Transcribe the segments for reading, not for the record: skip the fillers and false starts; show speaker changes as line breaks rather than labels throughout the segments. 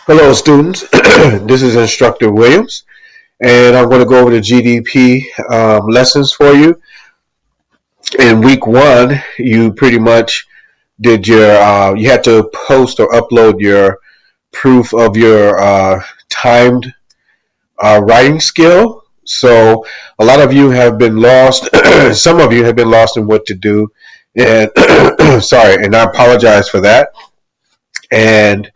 Hello, students. This is Instructor Williams, and I'm going to go over the GDP lessons for you. In week one, you pretty much did you had to post or upload your proof of your timed writing skill. So a lot of you have been lost. Some of you have been lost in what to do. And sorry, and I apologize for that. And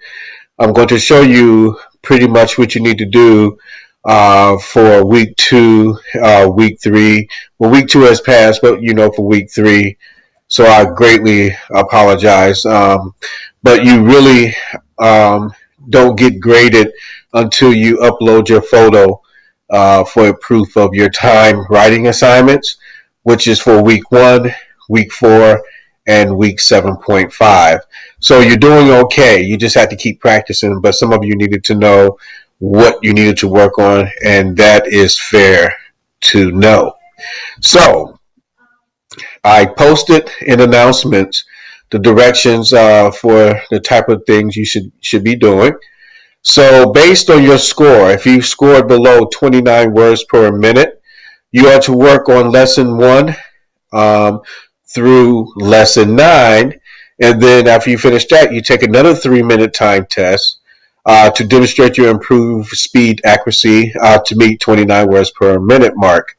I'm going to show you pretty much what you need to do for week two, week three. Well, week two has passed, but for week three. So I greatly apologize. But you really don't get graded until you upload your photo for proof of your time writing assignments, which is for week one, week four, and week 7.5. So you're doing okay. You just have to keep practicing. But some of you needed to know what you needed to work on, and that is fair to know. So I posted in announcements the directions for the type of things you should be doing. So based on your score, if you scored below 29 words per minute, you are to work on lesson one um, through lesson nine. And then after you finish that, you take another 3-minute time test to demonstrate your improved speed accuracy to meet 29 words per minute mark.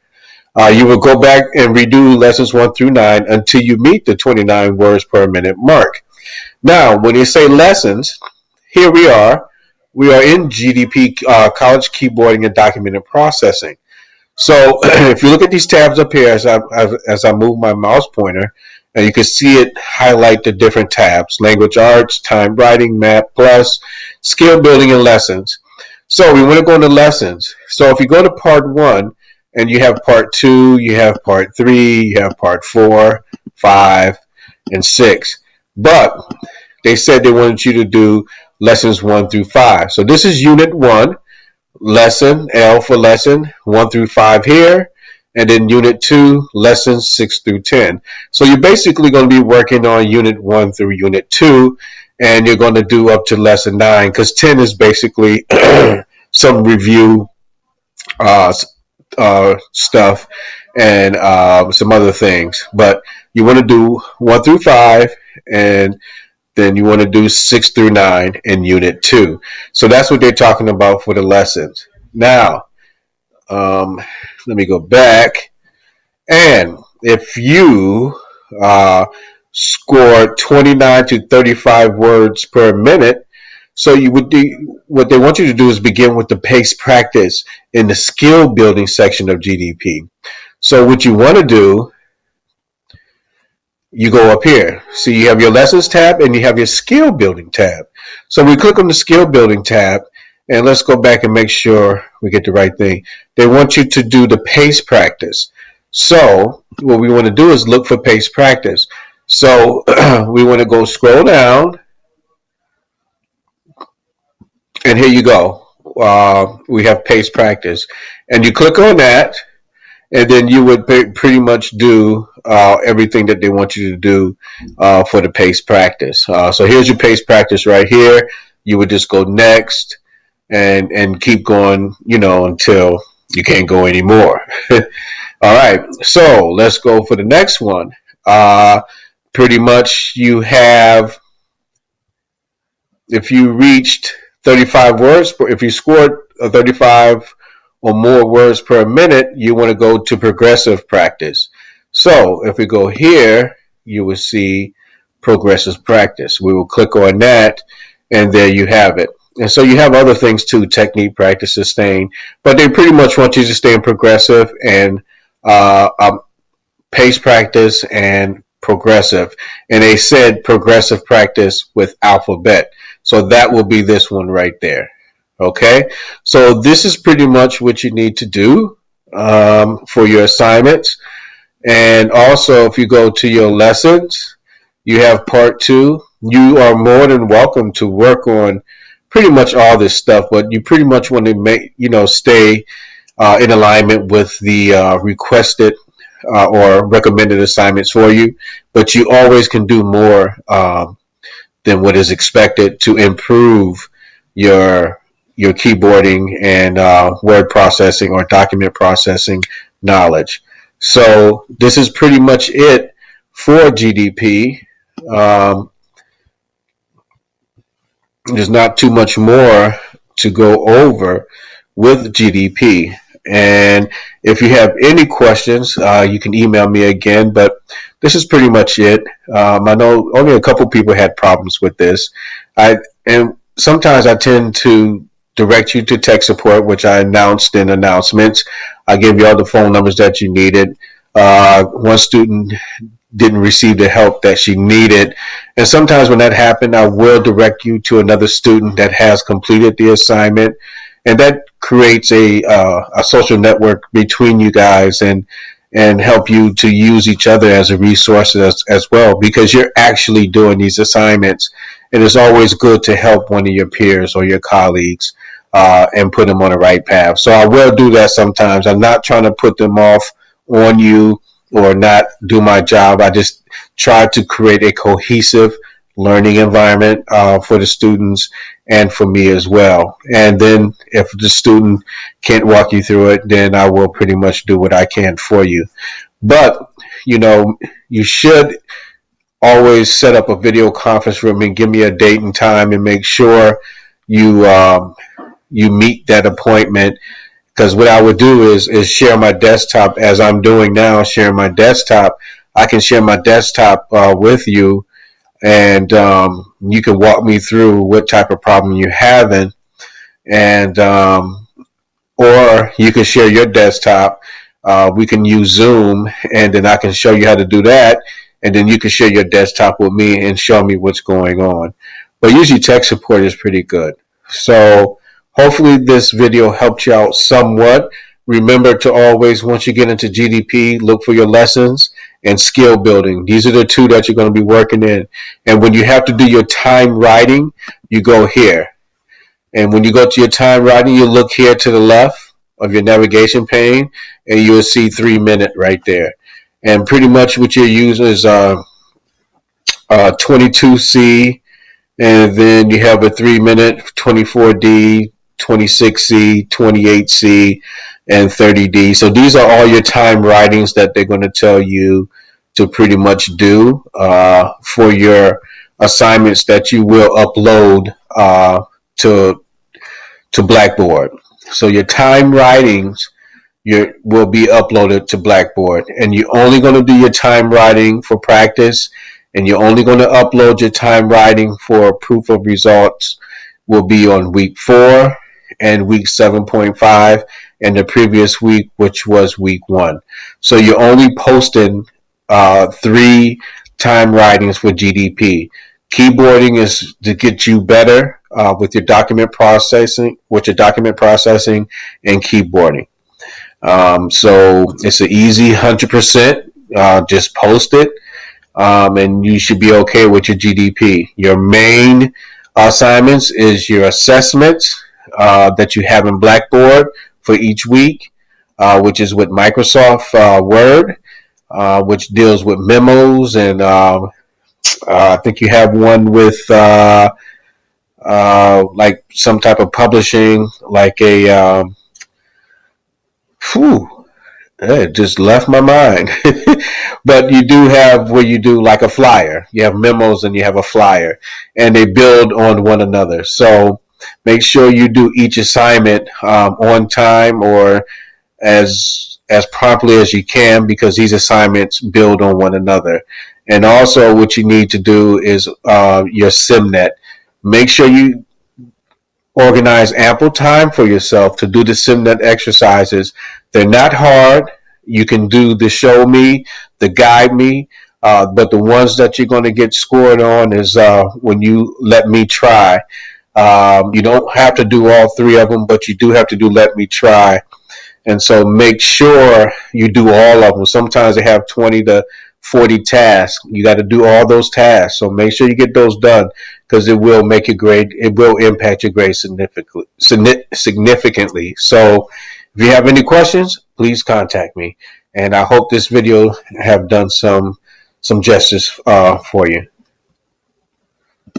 You will go back and redo lessons 1 through 9 until you meet the 29 words per minute mark. Now, when you say lessons, here we are. We are in GDP, College Keyboarding and Document Processing. So if you look at these tabs up here as I move my mouse pointer, and you can see it highlight the different tabs: language arts, time writing, math plus, skill building, and lessons. So we want to go into lessons. So if you go to part one, and you have part two, you have part three, you have part four, 5, and 6. But they said they wanted you to do lessons 1 through 5. So this is unit 1, lesson L for lesson 1 through 5 here, and then unit 2, lessons 6 through 10. So you're basically going to be working on unit 1 through unit 2, and you're going to do up to lesson 9, because 10 is basically some review stuff and some other things. But you want to do 1 through 5, and then you want to do 6 through 9 in unit 2. So that's what they're talking about for the lessons. Now, let me go back. And if you score 29 to 35 words per minute, so you would do, what they want you to do is begin with the pace practice in the skill building section of GDP. So what you want to do, you go up here. So you have your lessons tab and you have your skill building tab. So we click on the skill building tab, and let's go back and make sure we get the right thing. They want you to do the pace practice. So what we want to do is look for pace practice. So we want to go scroll down, and here you go. We have pace practice, and you click on that, and then you would pretty much do everything that they want you to do for the pace practice. So here's your pace practice right here. You would just go next and keep going, until you can't go anymore. All right, so let's go for the next one. Pretty much you have, if you reached 35 words, if you scored 35 or more words per minute, you want to go to progressive practice. So if we go here, you will see progressive practice. We will click on that, and there you have it. And so you have other things too: technique, practice, sustain. But they pretty much want you to stay in progressive and pace practice and progressive. And they said progressive practice with alphabet. So that will be this one right there. Okay, so this is pretty much what you need to do for your assignments. And also, if you go to your lessons, you have part 2. You are more than welcome to work on pretty much all this stuff, but you pretty much want to make, stay in alignment with the requested or recommended assignments for you. But you always can do more than what is expected to improve your keyboarding and word processing or document processing knowledge. So this is pretty much it for GDP. Um, there's not too much more to go over with GDP. And if you have any questions, you can email me again. But this is pretty much it. I know only a couple people had problems with this. And sometimes I tend to direct you to tech support, which I announced in announcements. I gave you all the phone numbers that you needed. One student didn't receive the help that she needed. And sometimes when that happened, I will direct you to another student that has completed the assignment. And that creates a social network between you guys and help you to use each other as a resource as well, because you're actually doing these assignments. And it's always good to help one of your peers or your colleagues and put them on the right path. So I will do that sometimes. I'm not trying to put them off on you or not do my job. I just try to create a cohesive learning environment for the students and for me as well. And then if the student can't walk you through it, then I will pretty much do what I can for you. But, you should always set up a video conference room and give me a date and time and make sure you you meet that appointment, because what I would do is share my desktop as I'm doing now, sharing my desktop. I can share my desktop with you, and you can walk me through what type of problem you're having, and or you can share your desktop. We can use Zoom, and then I can show you how to do that, and then you can share your desktop with me and show me what's going on. But usually tech support is pretty good. So hopefully this video helped you out somewhat. Remember to always, once you get into GDP, look for your lessons and skill building. These are the two that you're going to be working in. And when you have to do your time writing, you go here. And when you go to your time writing, you look here to the left of your navigation pane, and you'll see 3 minute right there. And pretty much what you're using is 22C, and then you have a 3 minute, 24D, 26C, 28C, and 30D. So these are all your time writings that they're going to tell you to pretty much do for your assignments that you will upload to Blackboard. So your time writings will be uploaded to Blackboard, and you're only going to do your time writing for practice, and you're only going to upload your time writing for proof of results will be on week 4 and week 7.5 and the previous week, which was week 1. So you're only posting 3 time writings for GDP. Keyboarding is to get you better with your document processing, and keyboarding. So it's an easy 100%. Just post it, and you should be okay with your GDP. Your main assignments is your assessments that you have in Blackboard for each week, which is with Microsoft Word, which deals with memos, and I think you have one with like some type of publishing, like a it just left my mind. But you do have where you do like a flyer. You have memos and you have a flyer, and they build on one another. So make sure you do each assignment on time or as promptly as you can, because these assignments build on one another. And also what you need to do is your SimNet. Make sure you organize ample time for yourself to do the SimNet exercises. They're not hard. You can do the show me, the guide me, but the ones that you're going to get scored on is when you let me try. You don't have to do all 3 of them, but you do have to do let me try. And so make sure you do all of them. Sometimes they have 20 to 40 tasks. You got to do all those tasks. So make sure you get those done, because it will make your grade, it will impact your grade significantly. So if you have any questions, please contact me. And I hope this video have done some justice for you.